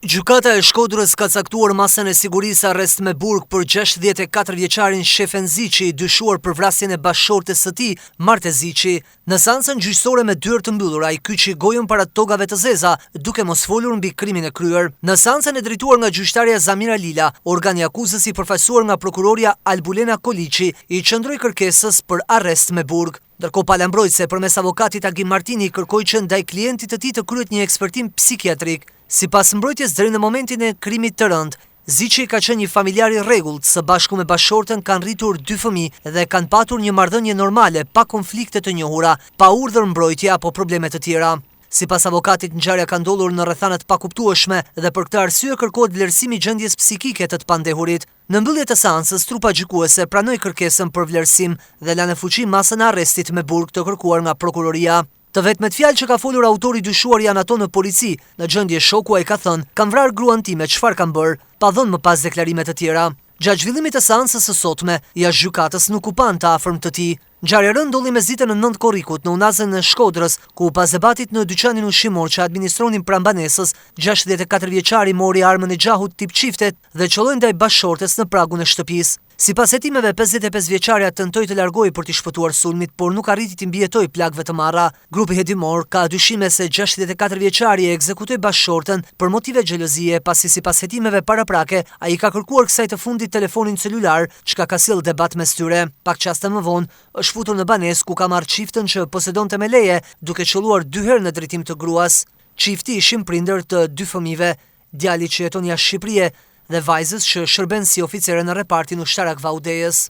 Gjykata e Shkodrës ka caktuar masën e sigurisë arrest me burg për 64 vjeçarin Shefen Ziçi, dyshuar për vrasjen e bashkëshortes së tij, Marte Ziçi. Në seancën gjyqësore me dyert të mbyllura, ai kyçi gojën para togave të zeza, duke mos folur mbi krimin e kryer. Në seancën e drejtuar nga gjyqtarja Zamira Lila, organi akuzës i përfaqësuar nga prokuroria Albulena Koliçi i qëndroi kërkesës për arrest me burg. Ndërkohë palambrojtëse përmes avokatit Agim Martini kërkoi që ndaj klientit të tij të kryet një ekspertim psikiatrik. Sipas mbrojtjes deri në momentin e krimit të rënd, Ziçi ka qenë një familjar i rregullt, së bashku me bashkëshorten kanë rritur 2 fëmijë dhe kanë patur një marrëdhënie normale, pa konflikte të njohura, pa urdhër mbrojtje apo probleme të tjera. Sipas avokatit, ngjarja ka ndodhur në rrethana të pakuptueshme dhe për këtë arsye kërkohet vlerësimi i gjendjes psikike të pandehurit. Në mbyllje të seancës, trupa gjykuese pranoi kërkesën për vlerësim dhe la në fuqi masën e arrestit me burg të kërkuar nga prokuroria. Të vetmet fjalë që ka folur autori dyshuar janë ato në polici. Në gjendje shoku ai ka thënë: "Kam vrarë gruan time, çfarë kam bërë?", pa dhënë më pas deklarime të tjera. Gjatë zhvillimit të seancës së sotme, jashtë gjykatës nuk u pan të afërm të tij. Ngjarja e rëndë ndodhi mesditën në 9 korrikut në Unazën e Shkodrës, ku pas debatit në dyqanin ushqimor që administronin pranë banesës, 64 vjeçari mori armën e gjahut tip çiftet dhe qolloi ndaj bashkëshortes në pragun e shtëpisë. Sipas hetimeve, 55 vjeçaria tentoi të largojë për t'i shpëtuar sulmit, por nuk arriti të mbijetojë plagëve të marra. Grupi hetimor ka dyshime se 64 vjeçari e ekzekutoi bashkëshorten për motive xhelozie, pasi sipas hetimeve paraprake, ai ka kërkuar kësaj të fundit telefonin celular, çka ka sjellë debat mes tyre. Pak çaste më vonë, është futur në banesë ku ka marrë çiften që posedonte me leje, duke qelluar 2 herë në drejtim të gruas. Çifti ishin prindër të 2 fëmijëve, djali që jeton jashtë Shqipërisë dhe vajzës që shërben si oficere në repartin ushtarak Vaudejës.